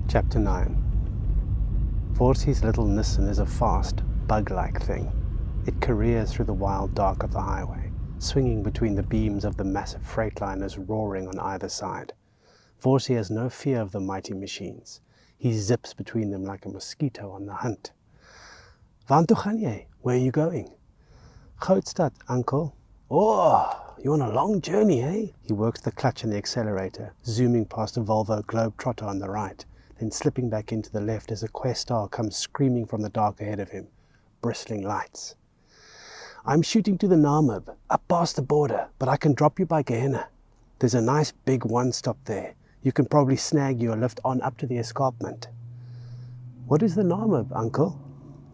Chapter 9. Vorsi's little Nissan is a fast, bug-like thing. It careers through the wild dark of the highway, swinging between the beams of the massive freightliners roaring on either side. Vorsi has no fear of the mighty machines. He zips between them like a mosquito on the hunt. Waar toe gaan jy? Where are you going? Grootstad, uncle. Oh, you're on a long journey, eh? He works the clutch and the accelerator, zooming past a Volvo Globetrotter on the right, then slipping back into the left as a Questar comes screaming from the dark ahead of him, bristling lights. I'm shooting to the Namib, up past the border, but I can drop you by Gehenna. There's a nice big one-stop there. You can probably snag you a lift on up to the escarpment. What is the Namib, uncle?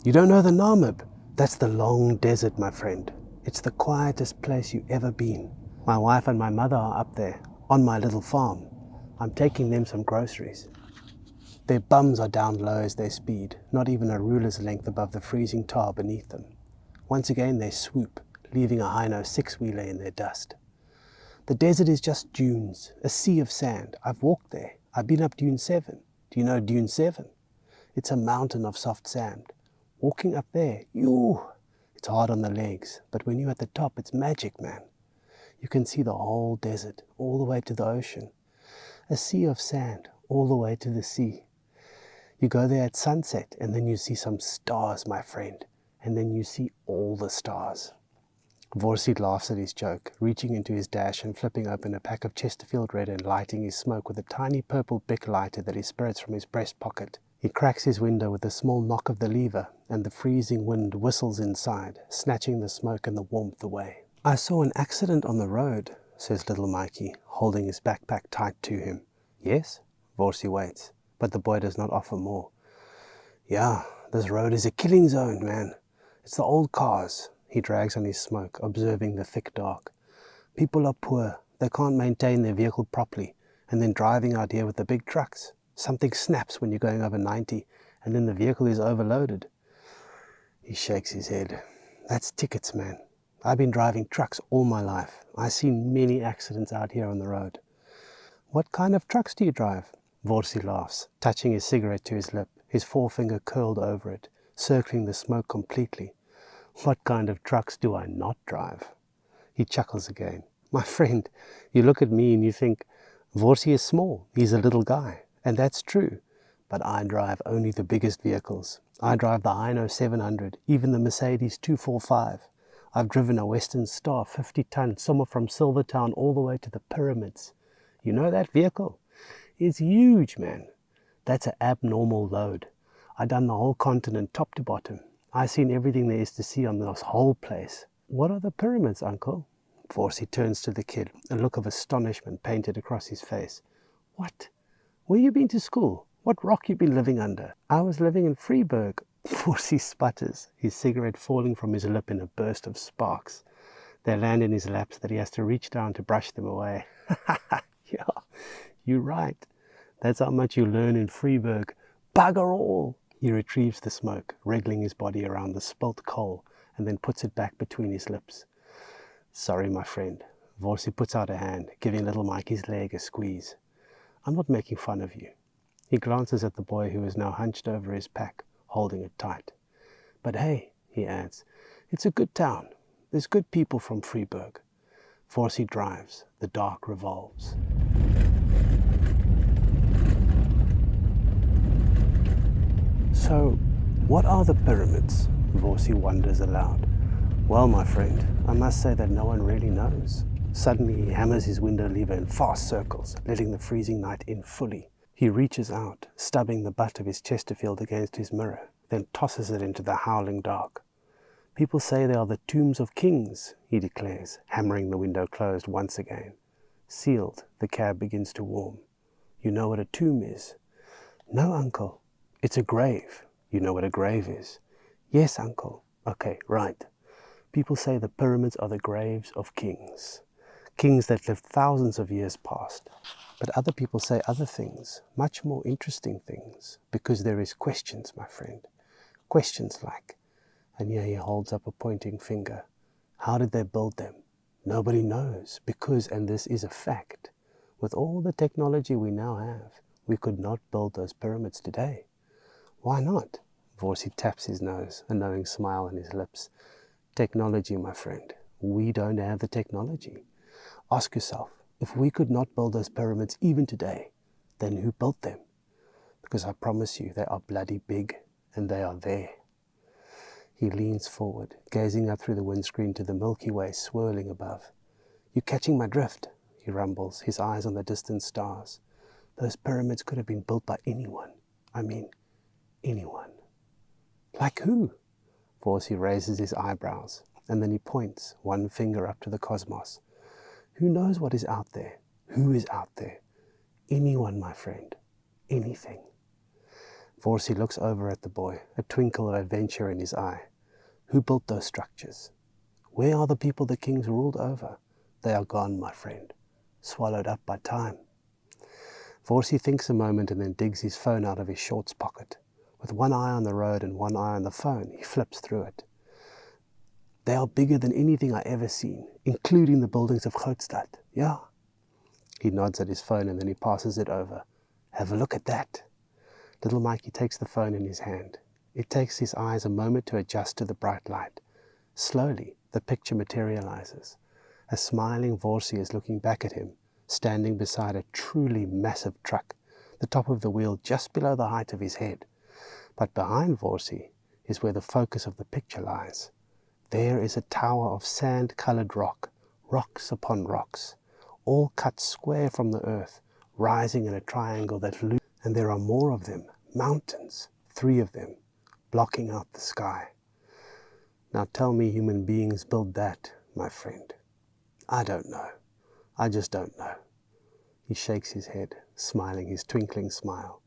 You don't know the Namib? That's the long desert, my friend. It's the quietest place you've ever been. My wife and my mother are up there, on my little farm. I'm taking them some groceries. Their bums are down low as they speed, not even a ruler's length above the freezing tar beneath them. Once again they swoop, leaving a high-no six-wheeler in their dust. The desert is just dunes, a sea of sand. I've walked there. I've been up Dune 7. Do you know Dune 7? It's a mountain of soft sand. Walking up there, it's hard on the legs, but when you're at the top, it's magic, man. You can see the whole desert, all the way to the ocean. A sea of sand, all the way to the sea. You go there at sunset, and then you see some stars, my friend, and then you see all the stars. Vorsi laughs at his joke, reaching into his dash and flipping open a pack of Chesterfield Red and lighting his smoke with a tiny purple Bic lighter that he spirts from his breast pocket. He cracks his window with a small knock of the lever, and the freezing wind whistles inside, snatching the smoke and the warmth away. I saw an accident on the road, says Little Mikey, holding his backpack tight to him. Yes? Vorsi waits, but the boy does not offer more. Yeah, this road is a killing zone, man. It's the old cars. He drags on his smoke, observing the thick dark. People are poor. They can't maintain their vehicle properly, and then driving out here with the big trucks. Something snaps when you're going over 90, and then the vehicle is overloaded. He shakes his head. That's tickets, man. I've been driving trucks all my life. I've seen many accidents out here on the road. What kind of trucks do you drive? Vorsi laughs, touching his cigarette to his lip, his forefinger curled over it, circling the smoke completely. What kind of trucks do I not drive? He chuckles again. My friend, you look at me and you think, Vorsi is small, he's a little guy. And that's true. But I drive only the biggest vehicles. I drive the Hino 700, even the Mercedes 245. I've driven a Western Star 50-ton, somewhere from Silvertown all the way to the pyramids. You know that vehicle? It's huge, man. That's an abnormal load. I've done the whole continent top to bottom. I've seen everything there is to see on this whole place. What are the pyramids, uncle? Vorsi turns to the kid, a look of astonishment painted across his face. What? Where you been to school? What rock you been living under? I was living in Freiburg. Vorsi sputters, his cigarette falling from his lip in a burst of sparks. They land in his lap so that he has to reach down to brush them away. Yeah, you're right. That's how much you learn in Freiburg. Bugger all! He retrieves the smoke, wriggling his body around the spilt coal, and then puts it back between his lips. Sorry, my friend. Vorsi puts out a hand, giving Little Mikey's leg a squeeze. I'm not making fun of you. He glances at the boy who is now hunched over his pack, holding it tight. But hey, he adds, it's a good town. There's good people from Freiburg. Vorsi drives. The dark revolves. So, what are the pyramids? Vorsi wonders aloud. Well, my friend, I must say that no one really knows. Suddenly he hammers his window lever in fast circles, letting the freezing night in fully. He reaches out, stubbing the butt of his Chesterfield against his mirror, then tosses it into the howling dark. People say they are the tombs of kings, he declares, hammering the window closed once again. Sealed, the cab begins to warm. You know what a tomb is? No, uncle. It's a grave. You know what a grave is? Yes, uncle. Okay, right. People say the pyramids are the graves of kings. Kings that lived thousands of years past. But other people say other things, much more interesting things, because there is questions, my friend. Questions like, and here he holds up a pointing finger, how did they build them? Nobody knows, because, and this is a fact, with all the technology we now have, we could not build those pyramids today. Why not? Vorsi taps his nose, a knowing smile on his lips. Technology, my friend. We don't have the technology. Ask yourself, if we could not build those pyramids even today, then who built them? Because I promise you, they are bloody big, and they are there. He leans forward, gazing up through the windscreen to the Milky Way swirling above. You catching my drift? He rumbles, his eyes on the distant stars. Those pyramids could have been built by anyone. I mean, anyone. Like who? Vorsi raises his eyebrows, and then he points one finger up to the cosmos. Who knows what is out there? Who is out there? Anyone, my friend. Anything. Vorsi looks over at the boy, a twinkle of adventure in his eye. Who built those structures? Where are the people the kings ruled over? They are gone, my friend, swallowed up by time. Vorsi thinks a moment and then digs his phone out of his shorts pocket. With one eye on the road and one eye on the phone, he flips through it. They are bigger than anything I ever seen, including the buildings of Grootstad. Yeah. He nods at his phone and then he passes it over. Have a look at that. Little Mikey takes the phone in his hand. It takes his eyes a moment to adjust to the bright light. Slowly, the picture materializes. A smiling Vorsi is looking back at him, standing beside a truly massive truck, the top of the wheel just below the height of his head. But behind Vorsi is where the focus of the picture lies. There is a tower of sand-colored rock, rocks upon rocks, all cut square from the earth, rising in a triangle that loops. And there are more of them, mountains, 3 of them, blocking out the sky. Now tell me human beings build that, my friend. I don't know. I just don't know. He shakes his head, smiling his twinkling smile.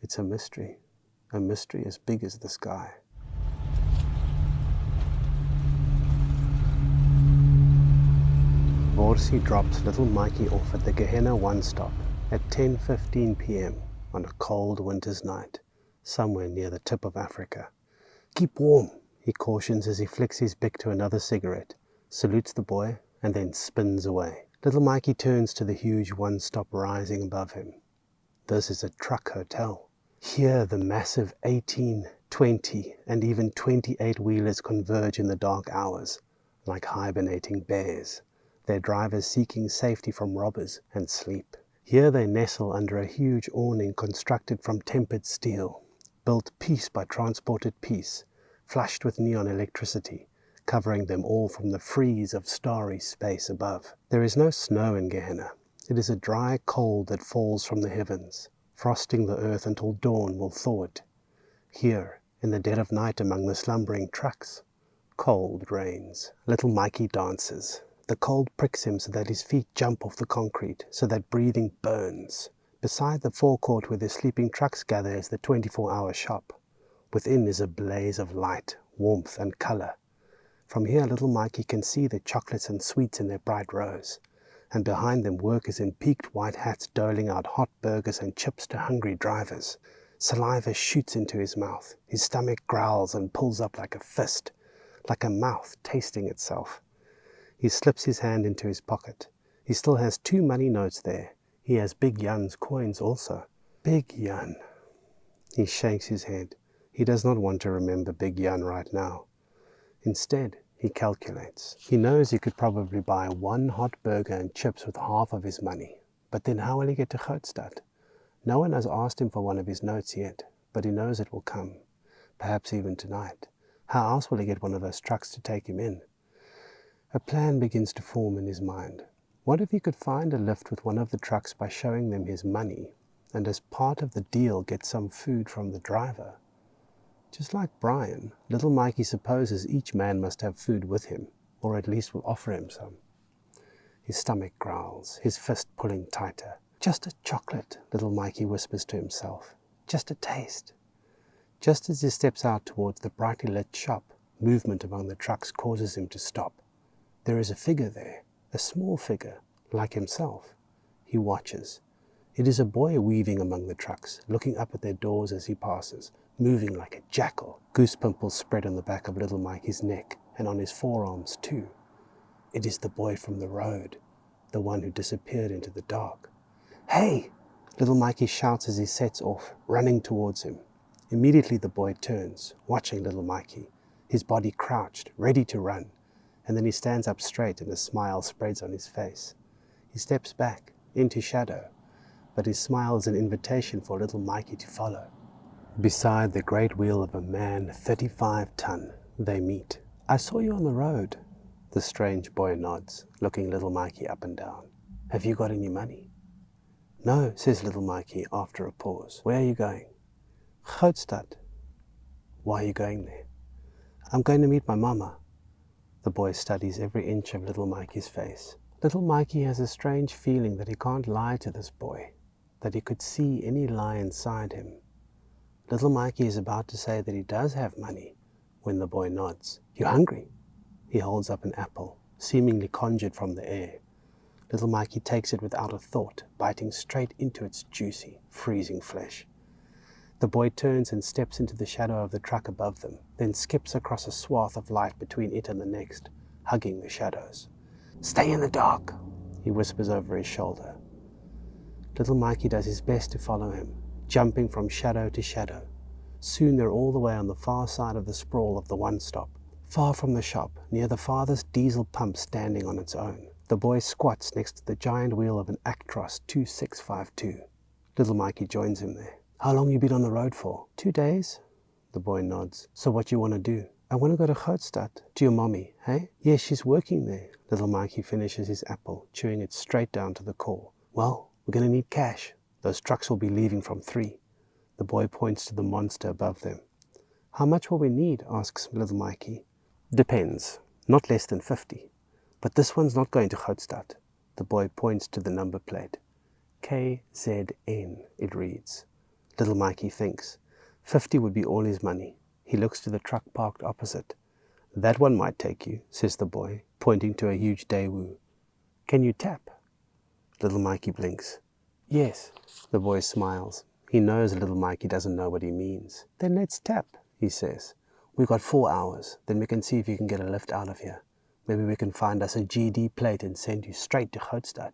It's a mystery as big as the sky. Vorsi drops Little Mikey off at the Gehenna One stop at 10:15 p.m. on a cold winter's night, somewhere near the tip of Africa. Keep warm, he cautions as he flicks his bick to another cigarette, salutes the boy, and then spins away. Little Mikey turns to the huge one-stop rising above him. This is a truck hotel. Here the massive 18, 20, and even 28-wheelers converge in the dark hours, like hibernating bears, their drivers seeking safety from robbers and sleep. Here they nestle under a huge awning constructed from tempered steel, built piece by transported piece, flashed with neon electricity, covering them all from the freeze of starry space above. There is no snow in Gehenna. It is a dry cold that falls from the heavens, frosting the earth until dawn will thaw it. Here, in the dead of night among the slumbering trucks, cold reigns. Little Mikey dances. The cold pricks him so that his feet jump off the concrete, so that breathing burns. Beside the forecourt where the sleeping trucks gather is the 24-hour shop. Within is a blaze of light, warmth, and color. From here, Little Mikey can see the chocolates and sweets in their bright rows, and behind them workers in peaked white hats doling out hot burgers and chips to hungry drivers. Saliva shoots into his mouth. His stomach growls and pulls up like a fist, like a mouth tasting itself. He slips his hand into his pocket. He still has 2 money notes there. He has Big Jan's coins also. Big Jan. He shakes his head. He does not want to remember Big Jan right now. Instead, he calculates. He knows he could probably buy 1 hot burger and chips with half of his money. But then how will he get to Grootstad? No one has asked him for one of his notes yet, but he knows it will come. Perhaps even tonight. How else will he get one of those trucks to take him in? A plan begins to form in his mind. What if he could find a lift with one of the trucks by showing them his money, and as part of the deal get some food from the driver? Just like Brian, Little Mikey supposes each man must have food with him, or at least will offer him some. His stomach growls, his fist pulling tighter. Just a chocolate, Little Mikey whispers to himself. Just a taste. Just as he steps out towards the brightly lit shop, movement among the trucks causes him to stop. There is a figure there, a small figure, like himself. He watches. It is a boy weaving among the trucks, looking up at their doors as he passes, moving like a jackal. Goose pimples spread on the back of Little Mikey's neck and on his forearms too. It is the boy from the road, the one who disappeared into the dark. Hey! Little Mikey shouts as he sets off, running towards him. Immediately the boy turns, watching little Mikey, his body crouched, ready to run, and then he stands up straight and a smile spreads on his face. He steps back, into shadow, but his smile is an invitation for little Mikey to follow. Beside the great wheel of a man 35 ton, they meet. "I saw you on the road." The strange boy nods, looking little Mikey up and down. "Have you got any money?" "No," says little Mikey after a pause. "Where are you going?" "Grootstad." "Why are you going there?" "I'm going to meet my mama." The boy studies every inch of little Mikey's face. Little Mikey has a strange feeling that he can't lie to this boy, that he could see any lie inside him. Little Mikey is about to say that he does have money when the boy nods. "You hungry?" He holds up an apple, seemingly conjured from the air. Little Mikey takes it without a thought, biting straight into its juicy, freezing flesh. The boy turns and steps into the shadow of the truck above them, then skips across a swath of light between it and the next, hugging the shadows. "Stay in the dark," he whispers over his shoulder. Little Mikey does his best to follow him, jumping from shadow to shadow. Soon they're all the way on the far side of the sprawl of the one-stop. Far from the shop, near the farthest diesel pump standing on its own, the boy squats next to the giant wheel of an Actros 2652. Little Mikey joins him there. "How long you been on the road for?" "2 days." The boy nods. "So what you want to do?" "I want to go to Grootstad, to your mommy, hey?" "Yes, she's working there." Little Mikey finishes his apple, chewing it straight down to the core. "Well, we're going to need cash. Those trucks will be leaving from 3. The boy points to the monster above them. "How much will we need?" asks little Mikey. "Depends. Not less than 50. But this one's not going to Grootstad." The boy points to the number plate. KZN, it reads. Little Mikey thinks. 50 would be all his money. He looks to the truck parked opposite. "That one might take you," says the boy, pointing to a huge daewoo. "Can you tap?" Little Mikey blinks. "Yes." The boy smiles. He knows little Mikey doesn't know what he means. "Then let's tap," he says. "We've got 4 hours. Then we can see if you can get a lift out of here. Maybe we can find us a GD plate and send you straight to Grootstad."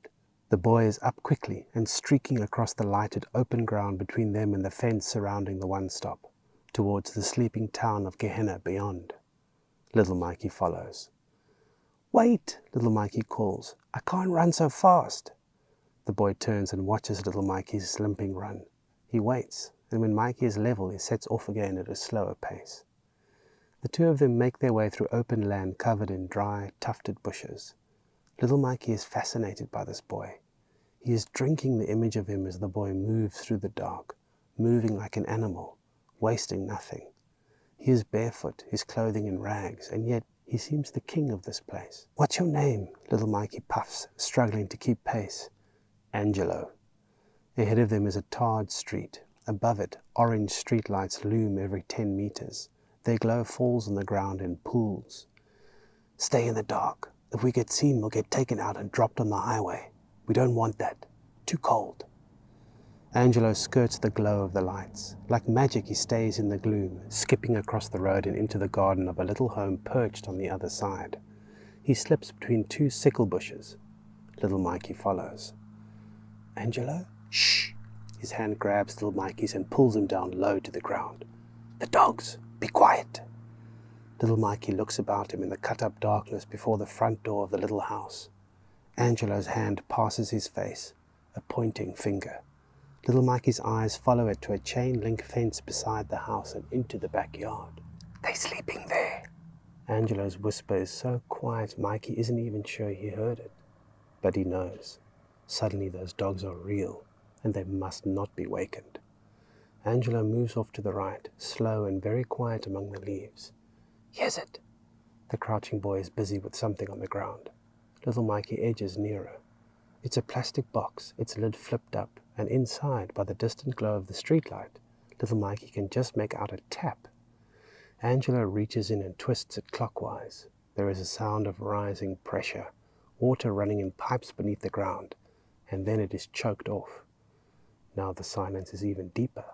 The boy is up quickly and streaking across the lighted open ground between them and the fence surrounding the one-stop, towards the sleeping town of Gehenna beyond. Little Mikey follows. "Wait," little Mikey calls. "I can't run so fast." The boy turns and watches little Mikey's limping run. He waits, and when Mikey is level, he sets off again at a slower pace. The two of them make their way through open land covered in dry, tufted bushes. Little Mikey is fascinated by this boy. He is drinking the image of him as the boy moves through the dark, moving like an animal, wasting nothing. He is barefoot, his clothing in rags, and yet he seems the king of this place. "What's your name?" little Mikey puffs, struggling to keep pace. "Angelo." Ahead of them is a tarred street. Above it, orange streetlights loom every 10 meters. Their glow falls on the ground in pools. "Stay in the dark. If we get seen, we'll get taken out and dropped on the highway. We don't want that. Too cold." Angelo skirts the glow of the lights. Like magic, he stays in the gloom, skipping across the road and into the garden of a little home perched on the other side. He slips between 2 sickle bushes. Little Mikey follows. "Angelo?" "Shh!" His hand grabs little Mikey's and pulls him down low to the ground. "The dogs! Be quiet!" Little Mikey looks about him in the cut-up darkness before the front door of the little house. Angelo's hand passes his face, a pointing finger. Little Mikey's eyes follow it to a chain-link fence beside the house and into the backyard. "They're sleeping there." Angelo's whisper is so quiet Mikey isn't even sure he heard it. But he knows. Suddenly those dogs are real, and they must not be wakened. Angelo moves off to the right, slow and very quiet among the leaves. "Here's it." The crouching boy is busy with something on the ground. Little Mikey edges nearer. It's a plastic box, its lid flipped up, and inside, by the distant glow of the streetlight, little Mikey can just make out a tap. Angelo reaches in and twists it clockwise. There is a sound of rising pressure, water running in pipes beneath the ground, and then it is choked off. Now the silence is even deeper.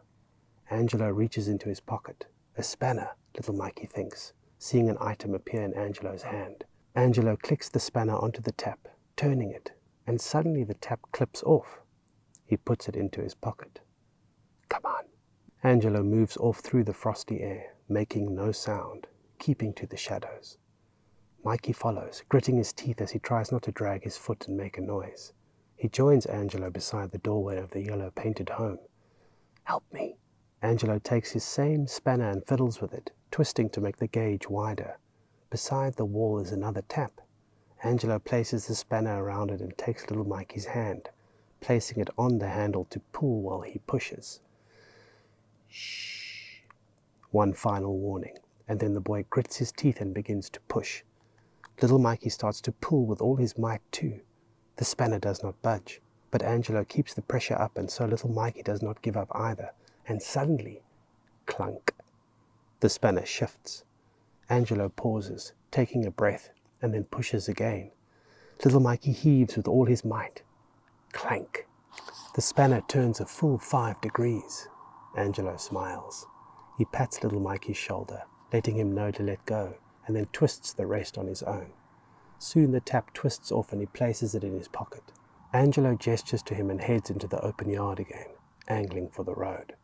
Angelo reaches into his pocket. A spanner, little Mikey thinks, seeing an item appear in Angelo's hand. Angelo clicks the spanner onto the tap, turning it, and suddenly the tap clips off. He puts it into his pocket. Come on. Angelo moves off through the frosty air, making no sound, keeping to the shadows. Mikey follows, gritting his teeth as he tries not to drag his foot and make a noise. He joins Angelo beside the doorway of the yellow-painted home. Help me. Angelo takes his same spanner and fiddles with it, twisting to make the gauge wider. Beside the wall is another tap. Angelo places the spanner around it and takes little Mikey's hand, placing it on the handle to pull while he pushes. Shh. One final warning, and then the boy grits his teeth and begins to push. Little Mikey starts to pull with all his might too. The spanner does not budge, but Angelo keeps the pressure up, and so little Mikey does not give up either. And suddenly, clunk, the spanner shifts. Angelo pauses, taking a breath, and then pushes again. Little Mikey heaves with all his might. Clank. The spanner turns a full 5 degrees. Angelo smiles. He pats little Mikey's shoulder, letting him know to let go, and then twists the rest on his own. Soon the tap twists off and he places it in his pocket. Angelo gestures to him and heads into the open yard again, angling for the road.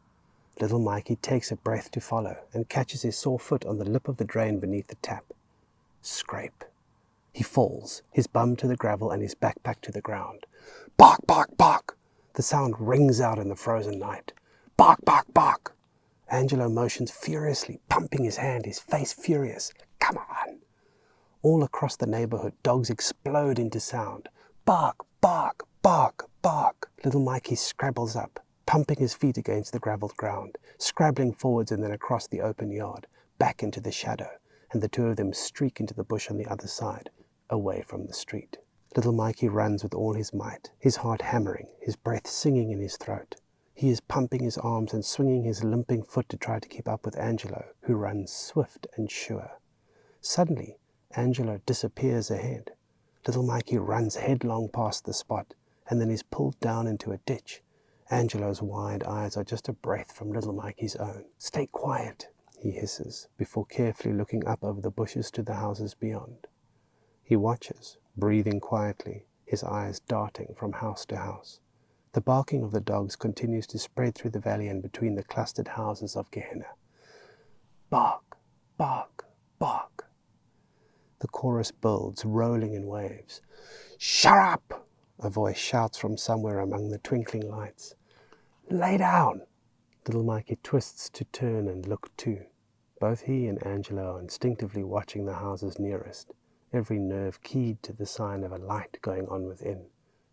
Little Mikey takes a breath to follow and catches his sore foot on the lip of the drain beneath the tap. Scrape. He falls, his bum to the gravel and his backpack to the ground. Bark, bark, bark! The sound rings out in the frozen night. Bark, bark, bark! Angelo motions furiously, pumping his hand, his face furious. Come on! All across the neighborhood, dogs explode into sound. Bark, bark, bark, bark! Little Mikey scrabbles up, pumping his feet against the gravelled ground, scrabbling forwards and then across the open yard, back into the shadow, and the two of them streak into the bush on the other side, away from the street. Little Mikey runs with all his might, his heart hammering, his breath singing in his throat. He is pumping his arms and swinging his limping foot to try to keep up with Angelo, who runs swift and sure. Suddenly, Angelo disappears ahead. Little Mikey runs headlong past the spot, and then is pulled down into a ditch. Angelo's wide eyes are just a breath from little Mikey's own. Stay quiet, he hisses, before carefully looking up over the bushes to the houses beyond. He watches, breathing quietly, his eyes darting from house to house. The barking of the dogs continues to spread through the valley and between the clustered houses of Gehenna. Bark, bark, bark. The chorus builds, rolling in waves. Shut up! A voice shouts from somewhere among the twinkling lights. Lay down! Little Mikey twists to turn and look too. Both he and Angelo are instinctively watching the houses nearest, every nerve keyed to the sign of a light going on within,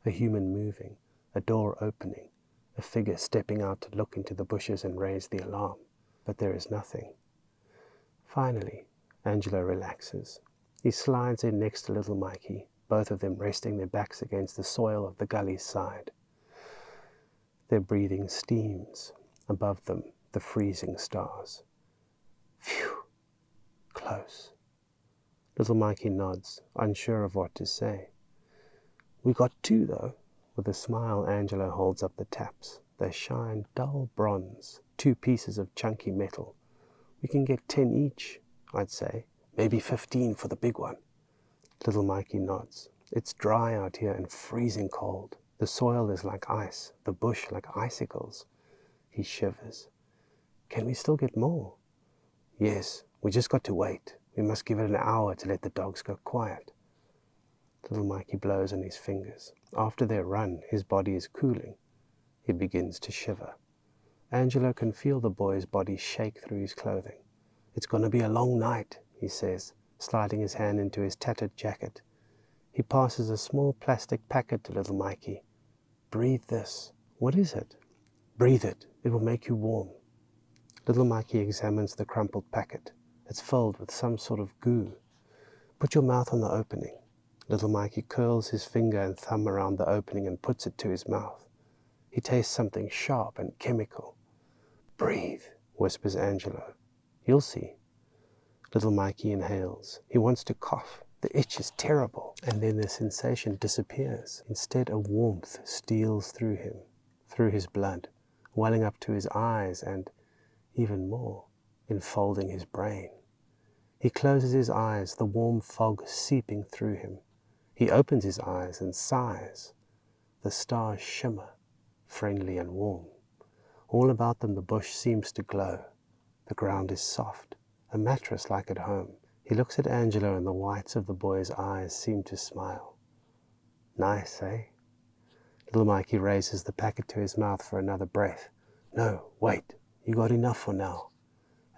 a human moving, a door opening, a figure stepping out to look into the bushes and raise the alarm. But there is nothing. Finally, Angelo relaxes. He slides in next to little Mikey, both of them resting their backs against the soil of the gully's side. Their breathing steams. Above them, the freezing stars. Phew! Close. Little Mikey nods, unsure of what to say. We got 2, though. With a smile, Angelo holds up the taps. They shine dull bronze, 2 pieces of chunky metal. We can get 10 each, I'd say. Maybe 15 for the big one. Little Mikey nods. It's dry out here and freezing cold. The soil is like ice, the bush like icicles. He shivers. Can we still get more? Yes, we just got to wait. We must give it an hour to let the dogs go quiet. Little Mikey blows on his fingers. After their run, his body is cooling. He begins to shiver. Angelo can feel the boy's body shake through his clothing. It's going to be a long night, he says, sliding his hand into his tattered jacket. He passes a small plastic packet to little Mikey. Breathe this. What is it? Breathe it. It will make you warm. Little Mikey examines the crumpled packet. It's filled with some sort of goo. Put your mouth on the opening. Little Mikey curls his finger and thumb around the opening and puts it to his mouth. He tastes something sharp and chemical. Breathe, whispers Angelo. You'll see. Little Mikey inhales. He wants to cough. The itch is terrible. And then the sensation disappears. Instead, a warmth steals through him, through his blood, welling up to his eyes and, even more, enfolding his brain. He closes his eyes, the warm fog seeping through him. He opens his eyes and sighs. The stars shimmer. friendly and warm. All about them the bush seems to glow. The ground is soft, a mattress like at home. He looks at Angelo and the whites of the boy's eyes seem to smile. Nice, eh? Little Mikey raises the packet to his mouth for another breath. No, wait, you got enough for now.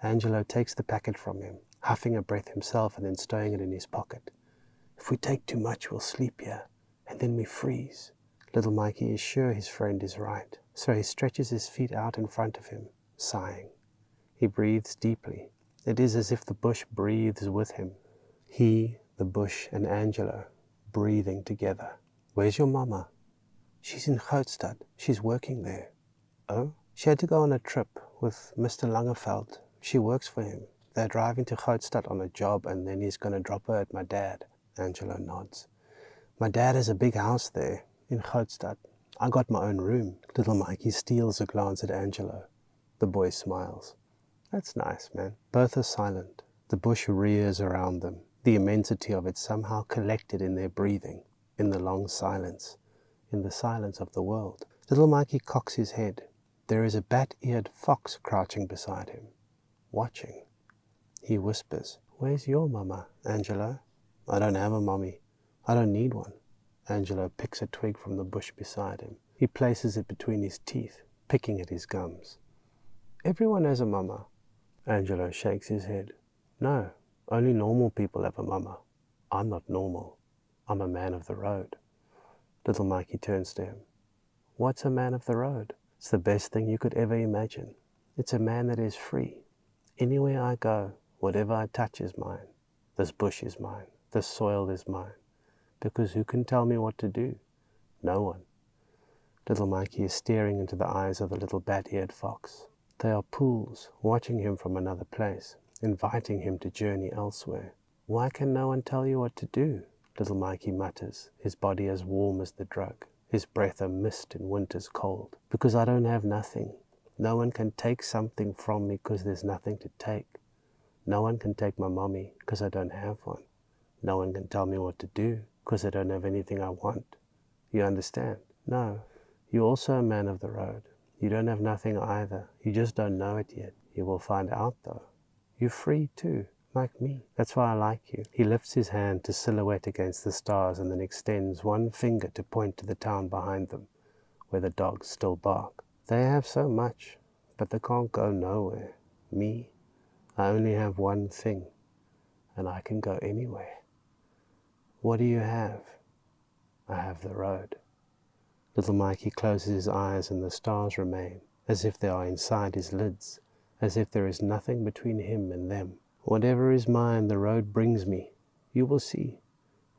Angelo takes the packet from him, huffing a breath himself and then stowing it in his pocket. If we take too much, we'll sleep here, and then we freeze. Little Mikey is sure his friend is right, so he stretches his feet out in front of him, sighing. He breathes deeply. It is as if the bush breathes with him. He, the bush, and Angelo, breathing together. Where's your mama? She's in Grootstad. She's working there. Oh? She had to go on a trip with Mr. Langeveld. She works for him. They're driving to Grootstad on a job and then he's going to drop her at my dad. Angelo nods. My dad has a big house there in Grootstad. I got my own room. Little Mikey steals a glance at Angelo. The boy smiles. That's nice, man. Both are silent. The bush rears around them, the immensity of it somehow collected in their breathing, in the long silence, in the silence of the world. Little Mikey cocks his head. There is a bat-eared fox crouching beside him, watching. He whispers, Where's your mama, Angelo? I don't have a mommy. I don't need one. Angelo picks a twig from the bush beside him. He places it between his teeth, picking at his gums. Everyone has a mama. Angelo shakes his head. No, only normal people have a mama. I'm not normal. I'm a man of the road. Little Mikey turns to him. What's a man of the road? It's the best thing you could ever imagine. It's a man that is free. Anywhere I go, whatever I touch is mine. This bush is mine. This soil is mine. Because who can tell me what to do? No one. Little Mikey is staring into the eyes of the little bat-eared fox. They are pools, watching him from another place, inviting him to journey elsewhere. Why can no one tell you what to do? Little Mikey mutters, his body as warm as the drug, his breath a mist in winter's cold. Because I don't have nothing. No one can take something from me because there's nothing to take. No one can take my mommy because I don't have one. No one can tell me what to do because I don't have anything I want. You understand? No. You're also a man of the road. You don't have nothing either. You just don't know it yet. You will find out though. You're free too, like me. That's why I like you. He lifts his hand to silhouette against the stars and then extends one finger to point to the town behind them, where the dogs still bark. They have so much, but they can't go nowhere. Me, I only have one thing, and I can go anywhere. What do you have? I have the road. Little Mikey closes his eyes and the stars remain, as if they are inside his lids, as if there is nothing between him and them. Whatever is mine, the road brings me. You will see.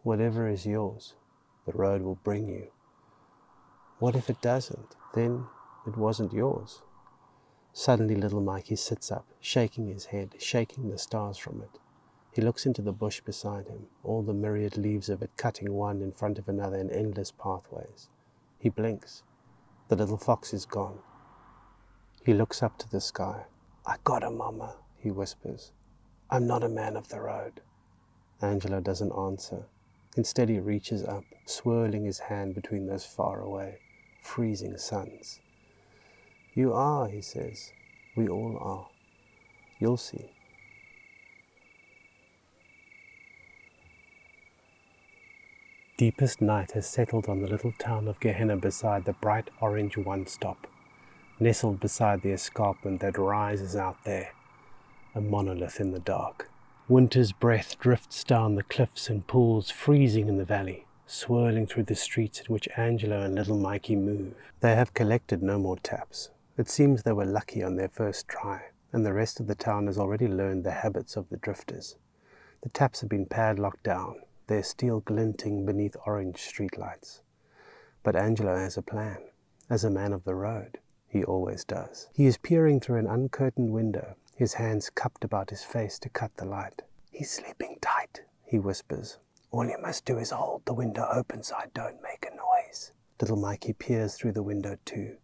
Whatever is yours, the road will bring you. What if it doesn't? Then it wasn't yours. Suddenly little Mikey sits up, shaking his head, shaking the stars from it. He looks into the bush beside him, all the myriad leaves of it cutting one in front of another in endless pathways. He blinks. The little fox is gone. He looks up to the sky. I got a mama, he whispers. I'm not a man of the road. Angelo doesn't answer. Instead he reaches up, swirling his hand between those far away, freezing suns. You are, he says. We all are. You'll see. Deepest night has settled on the little town of Gehenna beside the bright orange one-stop, nestled beside the escarpment that rises out there, a monolith in the dark. Winter's breath drifts down the cliffs and pools, freezing in the valley, swirling through the streets in which Angelo and little Mikey move. They have collected no more taps. It seems they were lucky on their first try, and the rest of the town has already learned the habits of the drifters. The taps have been padlocked down, their steel glinting beneath orange streetlights. But Angelo has a plan. As a man of the road, he always does. He is peering through an uncurtained window, his hands cupped about his face to cut the light. He's sleeping tight, he whispers. All you must do is hold the window open so I don't make a noise. Little Mikey peers through the window too.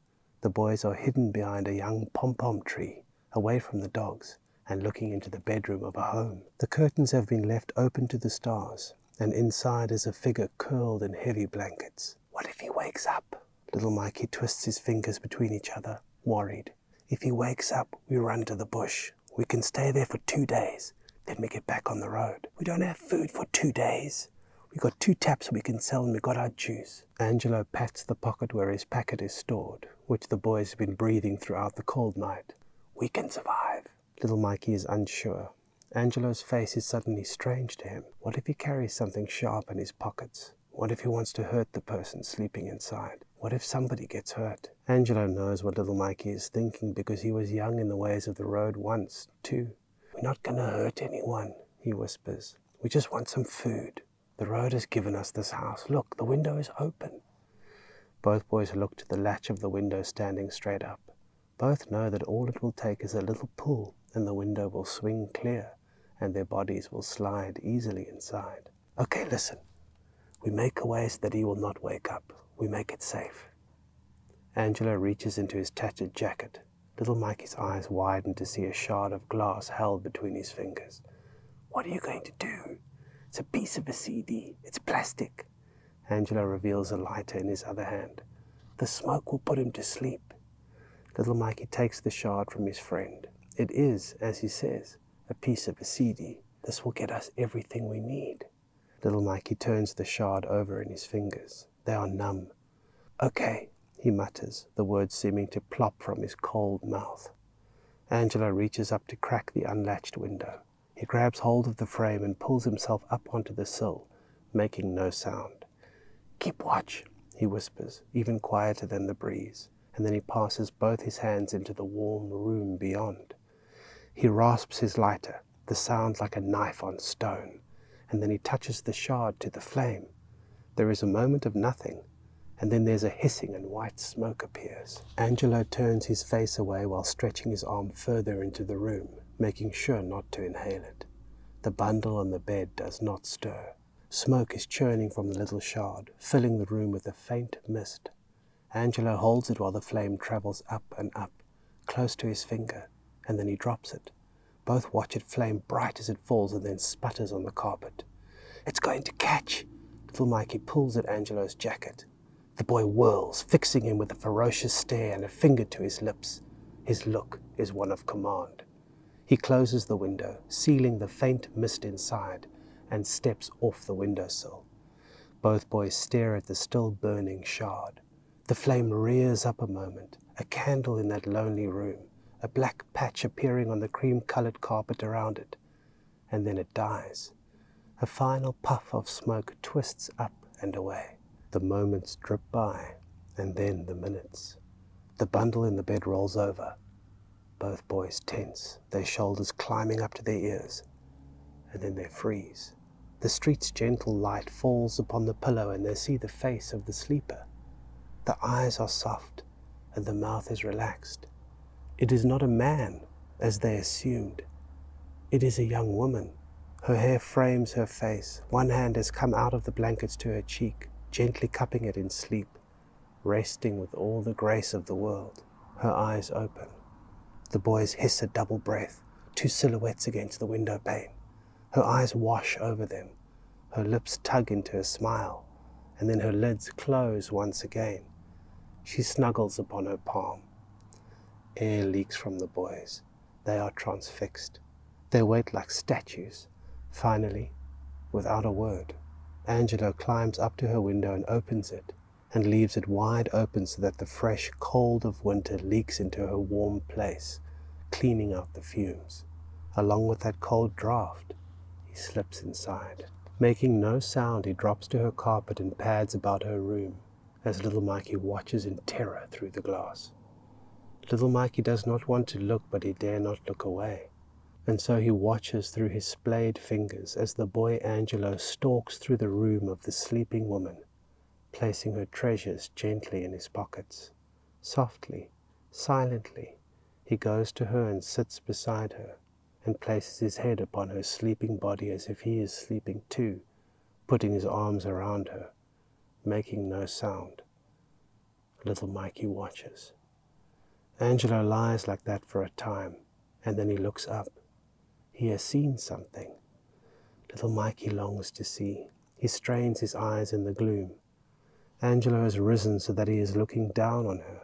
The boys are hidden behind a young pom-pom tree, away from the dogs, and looking into the bedroom of a home. The curtains have been left open to the stars, and inside is a figure curled in heavy blankets. What if he wakes up? Little Mikey twists his fingers between each other, worried. If he wakes up, we run to the bush. We can stay there for 2 days. Then we get back on the road. We don't have food for 2 days. We got 2 taps we can sell and we got our juice. Angelo pats the pocket where his packet is stored, which the boys have been breathing throughout the cold night. We can survive. Little Mikey is unsure. Angelo's face is suddenly strange to him. What if he carries something sharp in his pockets? What if he wants to hurt the person sleeping inside? What if somebody gets hurt? Angelo knows what little Mikey is thinking because he was young in the ways of the road once, too. We're not going to hurt anyone, he whispers. We just want some food. The road has given us this house. Look, the window is open. Both boys look to the latch of the window standing straight up. Both know that all it will take is a little pull and the window will swing clear and their bodies will slide easily inside. Okay, listen. We make a way so that he will not wake up. We make it safe. Angelo reaches into his tattered jacket. Little Mikey's eyes widen to see a shard of glass held between his fingers. What are you going to do? It's a piece of a CD. It's plastic. Angelo reveals a lighter in his other hand. The smoke will put him to sleep. Little Mikey takes the shard from his friend. It is, as he says, a piece of a CD. This will get us everything we need. Little Mikey turns the shard over in his fingers. They are numb. Okay, he mutters, the words seeming to plop from his cold mouth. Angelo reaches up to crack the unlatched window. He grabs hold of the frame and pulls himself up onto the sill, making no sound. Keep watch, he whispers, even quieter than the breeze, and then he passes both his hands into the warm room beyond. He rasps his lighter, the sound like a knife on stone, and then he touches the shard to the flame. There is a moment of nothing, and then there's a hissing and white smoke appears. Angelo turns his face away while stretching his arm further into the room, making sure not to inhale it. The bundle on the bed does not stir. Smoke is churning from the little shard, filling the room with a faint mist. Angelo holds it while the flame travels up and up, close to his finger, and then he drops it. Both watch it flame bright as it falls and then sputters on the carpet. It's going to catch! Little Mikey pulls at Angelo's jacket. The boy whirls, fixing him with a ferocious stare and a finger to his lips. His look is one of command. He closes the window, sealing the faint mist inside, and steps off the windowsill. Both boys stare at the still burning shard. The flame rears up a moment, a candle in that lonely room, a black patch appearing on the cream-colored carpet around it, and then it dies. A final puff of smoke twists up and away. The moments drip by, and then the minutes. The bundle in the bed rolls over. Both boys tense, their shoulders climbing up to their ears, and then they freeze. The street's gentle light falls upon the pillow and they see the face of the sleeper. The eyes are soft, and the mouth is relaxed. It is not a man, as they assumed. It is a young woman. Her hair frames her face. One hand has come out of the blankets to her cheek, gently cupping it in sleep, resting with all the grace of the world. Her eyes open. The boys hiss a double breath, 2 silhouettes against the window pane. Her eyes wash over them. Her lips tug into a smile, and then her lids close once again. She snuggles upon her palm. Air leaks from the boys. They are transfixed. They wait like statues. Finally, without a word, Angelo climbs up to her window and opens it, and leaves it wide open so that the fresh cold of winter leaks into her warm place, cleaning out the fumes. Along with that cold draft, he slips inside. Making no sound, he drops to her carpet and pads about her room, as little Mikey watches in terror through the glass. Little Mikey does not want to look, but he dare not look away. And so he watches through his splayed fingers as the boy Angelo stalks through the room of the sleeping woman, placing her treasures gently in his pockets. Softly, silently, he goes to her and sits beside her, and places his head upon her sleeping body as if he is sleeping too, putting his arms around her, making no sound. Little Mikey watches. Angelo lies like that for a time, and then he looks up. He has seen something. Little Mikey longs to see. He strains his eyes in the gloom. Angelo has risen so that he is looking down on her.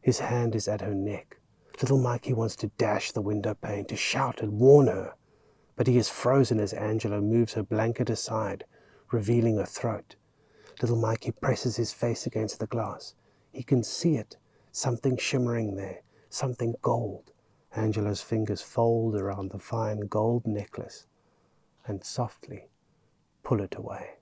His hand is at her neck. Little Mikey wants to dash the window pane, to shout and warn her, but he is frozen as Angelo moves her blanket aside, revealing her throat. Little Mikey presses his face against the glass. He can see it, something shimmering there, something gold. Angelo's fingers fold around the fine gold necklace and softly pull it away.